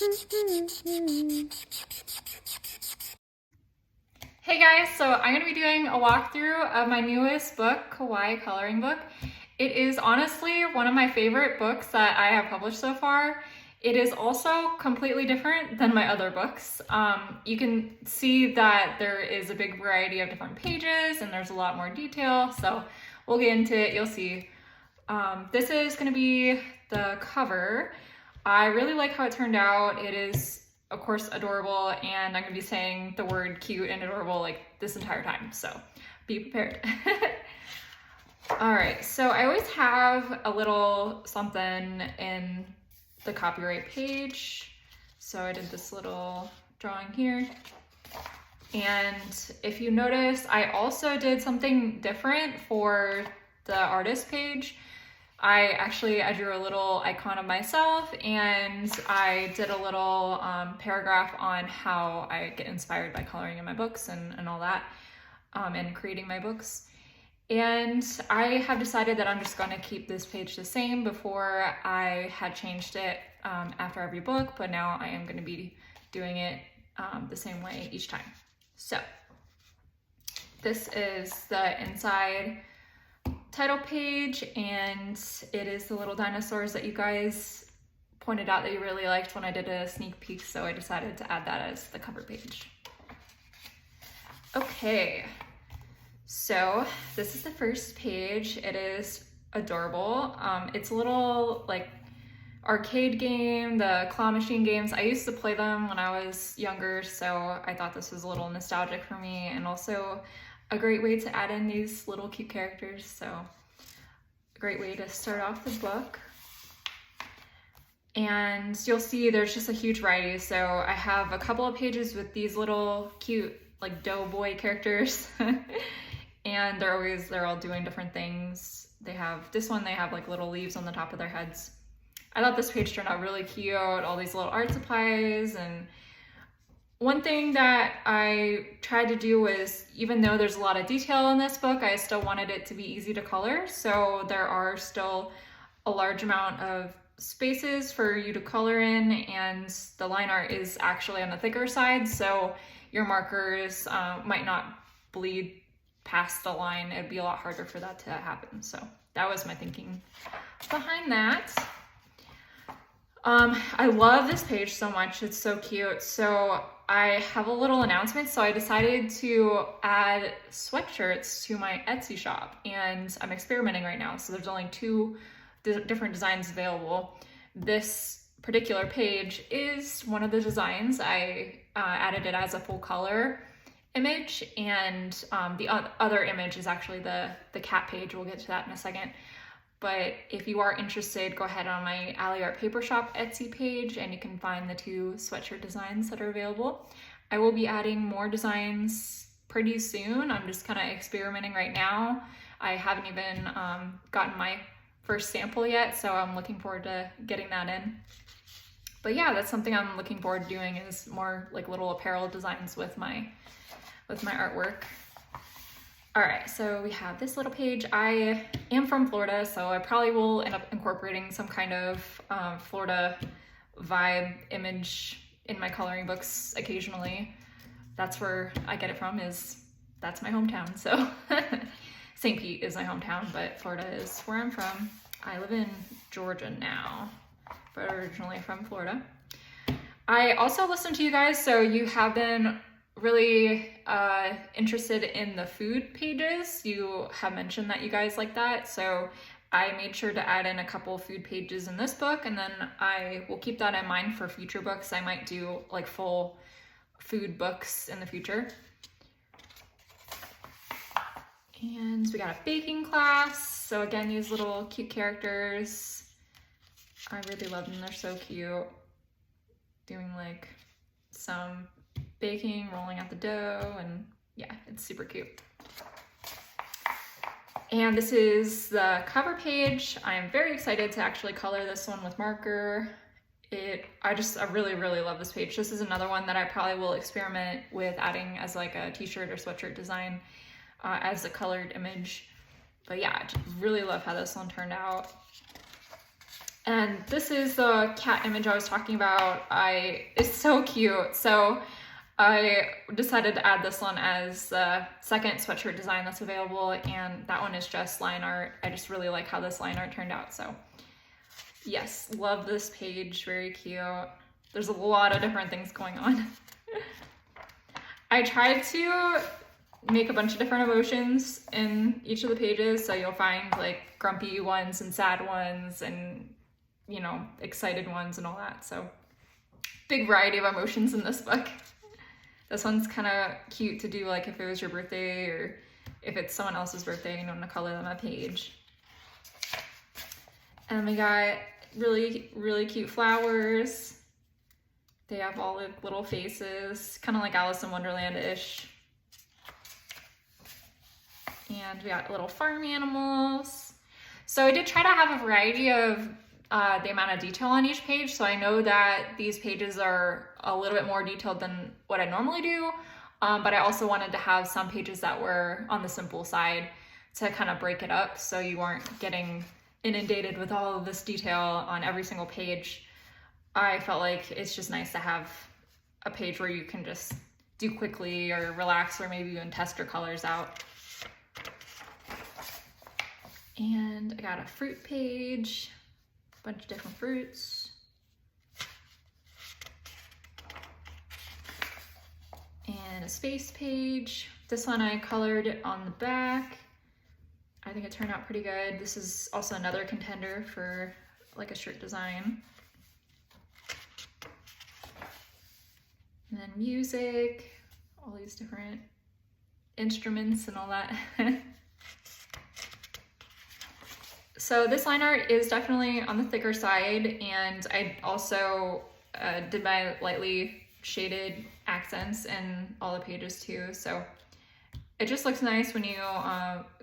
Hey guys, so I'm going to be doing a walkthrough of my newest book, Kawaii coloring book. It is honestly one of my favorite books that I have published so far. It is also completely different than my other books. You can see that there is a big variety of different pages and there's a lot more detail, so we'll get into it, you'll see. This is going to be the cover. I really like how it turned out. It is, of course, adorable, and I'm going to be saying the word cute and adorable like this entire time, so be prepared. All right, so I always have a little something in the copyright page. So I did this little drawing here. And if you notice, I also did something different for the artist page. I drew a little icon of myself, and I did a little paragraph on how I get inspired by coloring in my books and all that, and creating my books. And I have decided that I'm just going to keep this page the same. Before I had changed it after every book, but now I am going to be doing it the same way each time. So this is the inside title page, and it is the little dinosaurs that you guys pointed out that you really liked when I did a sneak peek, so I decided to add that as the cover page. Okay, so this is the first page. It is adorable. It's a little like arcade game, the claw machine games. I used to play them when I was younger, so I thought this was a little nostalgic for me, and also a great way to add in these little cute characters. So a great way to start off the book. And you'll see there's just a huge variety. So I have a couple of pages with these little cute like doughboy characters. And they're all doing different things. They have this one, they have like little leaves on the top of their heads. I thought this page turned out really cute, all these little art supplies. And one thing that I tried to do was, even though there's a lot of detail in this book, I still wanted it to be easy to color. So there are still a large amount of spaces for you to color in, and the line art is actually on the thicker side, so your markers might not bleed past the line. It'd be a lot harder for that to happen. So that was my thinking behind that. I love this page so much. It's so cute. So I have a little announcement. So I decided to add sweatshirts to my Etsy shop, and I'm experimenting right now. So there's only 2 different designs available. This particular page is one of the designs. I added it as a full color image, and the other image is actually the cat page. We'll get to that in a second. But if you are interested, go ahead on my Alley Art Paper Shop Etsy page, and you can find the 2 sweatshirt designs that are available. I will be adding more designs pretty soon. I'm just kind of experimenting right now. I haven't even gotten my first sample yet, so I'm looking forward to getting that in. But yeah, that's something I'm looking forward to doing, is more like little apparel designs with my artwork. All right, so we have this little page. I am from Florida, so I probably will end up incorporating some kind of Florida vibe image in my coloring books occasionally. That's where I get it from, that's my hometown. So St. Pete is my hometown, but Florida is where I'm from. I live in Georgia now, but originally from Florida. I also listen to you guys, so you have been really interested in the food pages. You have mentioned that you guys like that, so I made sure to add in a couple food pages in this book, and then I will keep that in mind for future books. I might do like full food books in the future. And we got a baking class. So again, these little cute characters, I really love them. They're so cute. Doing like some baking, rolling out the dough, and yeah, it's super cute. And this is the cover page. I am very excited to actually color this one with marker. I really, really love this page. This is another one that I probably will experiment with adding as like a t-shirt or sweatshirt design as a colored image. But yeah, I just really love how this one turned out. And this is the cat image I was talking about. It's so cute. So I decided to add this one as the second sweatshirt design that's available, and that one is just line art. I just really like how this line art turned out. So yes, love this page, very cute. There's a lot of different things going on. I tried to make a bunch of different emotions in each of the pages, so you'll find like grumpy ones and sad ones and, you know, excited ones and all that. So big variety of emotions in this book. This one's kind of cute to do, like if it was your birthday or if it's someone else's birthday, you know, to color them a page. And we got really, really cute flowers. They have all the little faces, kind of like Alice in Wonderland-ish. And we got little farm animals. So I did try to have a variety of the amount of detail on each page. So I know that these pages are a little bit more detailed than what I normally do. But I also wanted to have some pages that were on the simple side to kind of break it up so you weren't getting inundated with all of this detail on every single page. I felt like it's just nice to have a page where you can just do quickly or relax or maybe even test your colors out. And I got a fruit page, a bunch of different fruits. And a space page. This one I colored on the back. I think it turned out pretty good. This is also another contender for like a shirt design. And then music, all these different instruments and all that. So this line art is definitely on the thicker side, and I also did my lightly shaded accents in all the pages too. So it just looks nice when you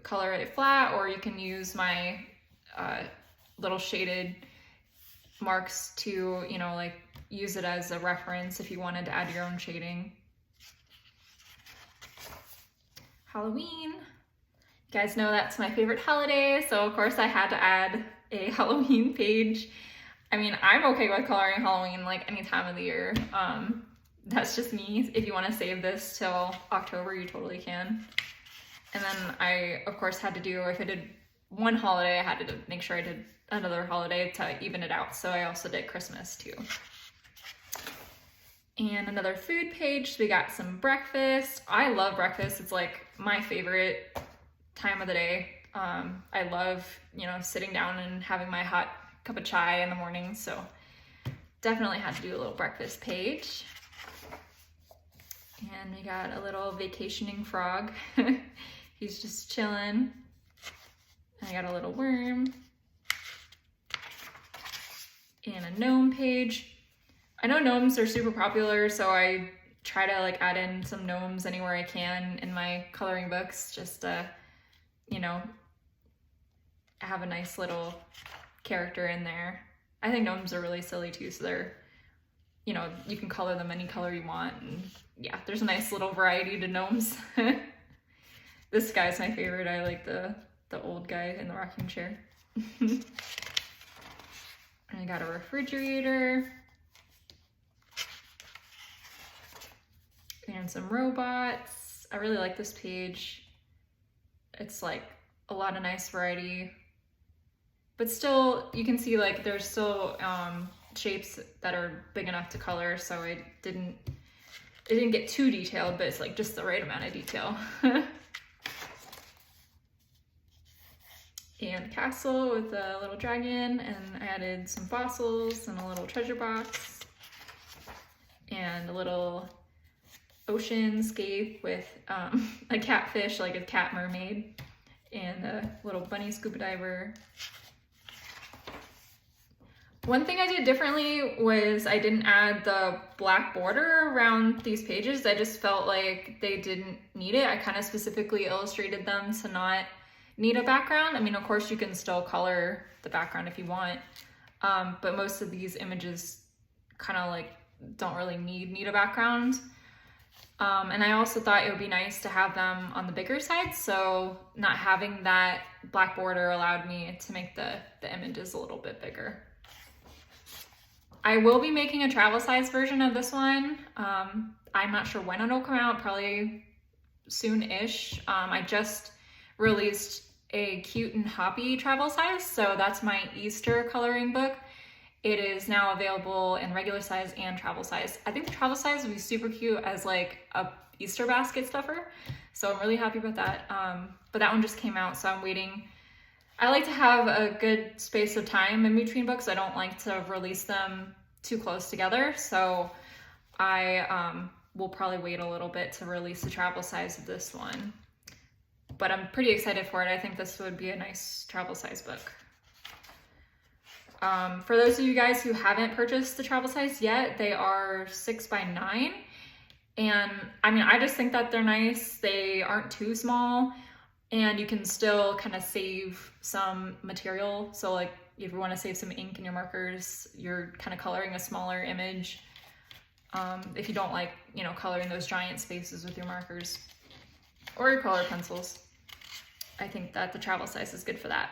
color it flat, or you can use my little shaded marks to, you know, like use it as a reference if you wanted to add your own shading. Halloween. You guys know that's my favorite holiday, so of course I had to add a Halloween page. I mean, I'm okay with coloring Halloween like any time of the year. That's just me. If you want to save this till October, you totally can. And then I, of course, had to do, if I did one holiday, I had to make sure I did another holiday to even it out. So I also did Christmas too. And another food page. We got some breakfast. I love breakfast. It's like my favorite time of the day. I love, you know, sitting down and having my hot cup of chai in the morning. So definitely had to do a little breakfast page. And we got a little vacationing frog. He's just chilling. I got a little worm. And a gnome page. I know gnomes are super popular, so I try to like add in some gnomes anywhere I can in my coloring books, just to, you know, have a nice little character in there. I think gnomes are really silly too, so they're, you know, you can color them any color you want, and yeah, there's a nice little variety to gnomes. This guy's my favorite. I like the old guy in the rocking chair. And I got a refrigerator. And some robots. I really like this page. It's like a lot of nice variety, but still you can see like there's still shapes that are big enough to color, so it didn't get too detailed, but it's like just the right amount of detail. And castle with a little dragon, and I added some fossils and a little treasure box and a little oceanscape with a catfish, like a cat mermaid, and a little bunny scuba diver. One thing I did differently was I didn't add the black border around these pages. I just felt like they didn't need it. I kind of specifically illustrated them to not need a background. I mean, of course you can still color the background if you want, but most of these images kind of like don't really need a background. And I also thought it would be nice to have them on the bigger side, so not having that black border allowed me to make the images a little bit bigger. I will be making a travel size version of this one. I'm not sure when it'll come out, probably soon-ish. I just released a cute and hoppy travel size, so that's my Easter coloring book. It is now available in regular size and travel size. I think the travel size would be super cute as like a Easter basket stuffer, so I'm really happy about that. But that one just came out, so I'm waiting. I like to have a good space of time in between books. I don't like to release them too close together, so I will probably wait a little bit to release the travel size of this one. But I'm pretty excited for it. I think this would be a nice travel size book. For those of you guys who haven't purchased the travel size yet, they are 6x9. And I mean, I just think that they're nice. They aren't too small, and you can still kind of save some material. So like if you want to save some ink in your markers, you're kind of coloring a smaller image. If you don't like, coloring those giant spaces with your markers or your color pencils, I think that the travel size is good for that.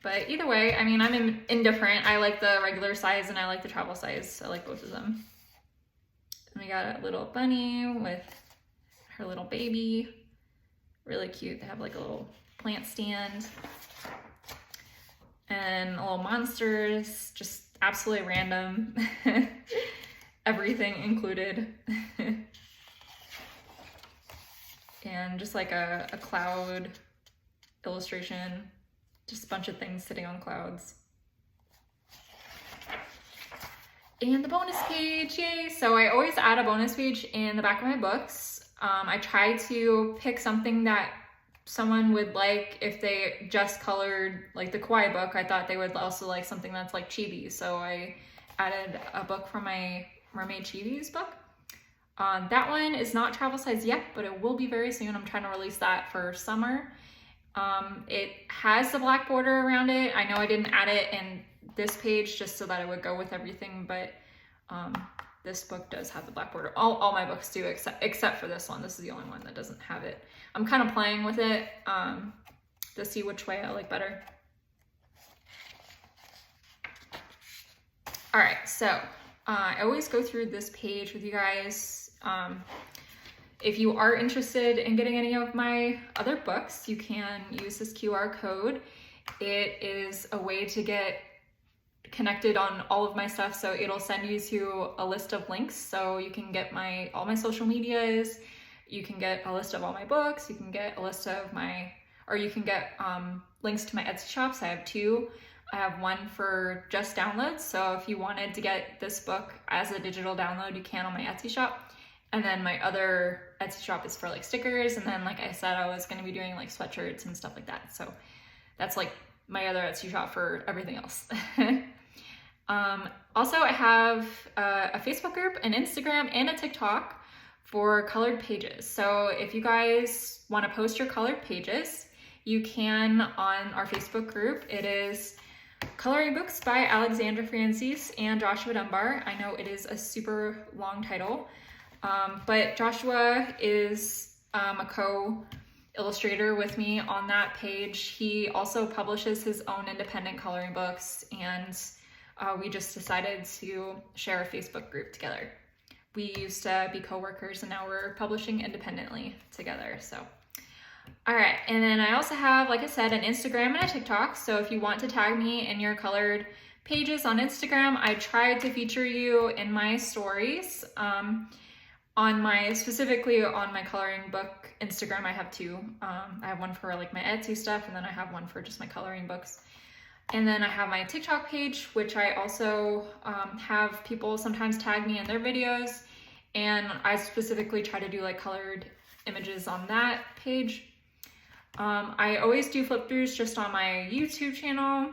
But either way, I mean, I'm indifferent. I like the regular size and I like the travel size. I like both of them. And we got a little bunny with her little baby. Really cute. They have like a little plant stand. And little monsters, just absolutely random. Everything included. And just like a cloud illustration. Just a bunch of things sitting on clouds. And the bonus page, yay! So I always add a bonus page in the back of my books. I try to pick something that someone would like if they just colored like the Kawaii book. I thought they would also like something that's like chibi. So I added a book from my Mermaid Chibi's book. That one is not travel size yet, but it will be very soon. I'm trying to release that for summer. It has the black border around it. I know I didn't add it in this page just so that it would go with everything, but this book does have the black border. All my books do, except for this one. This is the only one that doesn't have it. I'm kind of playing with it to see which way I like better. All right, so I always go through this page with you guys. If you are interested in getting any of my other books, you can use this QR code. It is a way to get connected on all of my stuff, so it'll send you to a list of links, so you can get all my social medias, you can get a list of all my books, you can get a list of you can get links to my Etsy shops. I have two. I have one for just downloads, so if you wanted to get this book as a digital download, you can on my Etsy shop. And then my other Etsy shop is for like stickers, and then like I said, I was going to be doing like sweatshirts and stuff like that, so that's like my other Etsy shop for everything else. Also, I have a Facebook group, an Instagram, and a TikTok for colored pages. So if you guys want to post your colored pages, you can on our Facebook group. It is Coloring Books by Alexandra Franzese and Joshua Dunbar. I know it is a super long title, but Joshua is a co-illustrator with me on that page. He also publishes his own independent coloring books, and we just decided to share a Facebook group together. We used to be co-workers, and now we're publishing independently together, so. All right, and then I also have, like I said, an Instagram and a TikTok, so if you want to tag me in your colored pages on Instagram, I try to feature you in my stories. Specifically on my coloring book Instagram, I have two. I have one for like my Etsy stuff, and then I have one for just my coloring books. And then I have my TikTok page, which I also have people sometimes tag me in their videos, and I specifically try to do like colored images on that page. I always do flip throughs just on my YouTube channel.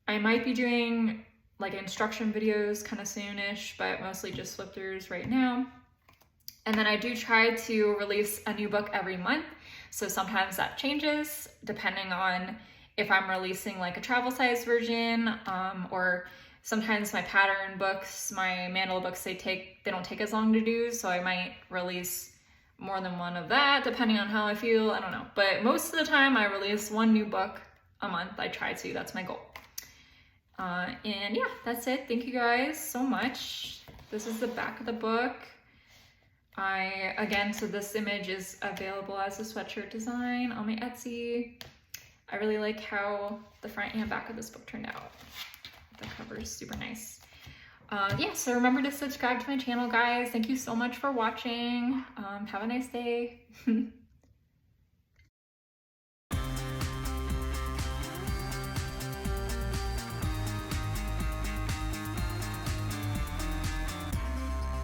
I might be doing like instruction videos kind of soonish, but mostly just flip throughs right now. And then I do try to release a new book every month. So sometimes that changes depending on if I'm releasing like a travel size version, or sometimes my pattern books, my mandala books, they don't take as long to do. So I might release more than one of that depending on how I feel. I don't know. But most of the time I release one new book a month. I try to, that's my goal. And yeah, that's it. Thank you guys so much. This is the back of the book. Again, so this image is available as a sweatshirt design on my Etsy. I really like how the front and back of this book turned out. The cover is super nice. Yeah, so remember to subscribe to my channel, guys. Thank you so much for watching. Have a nice day.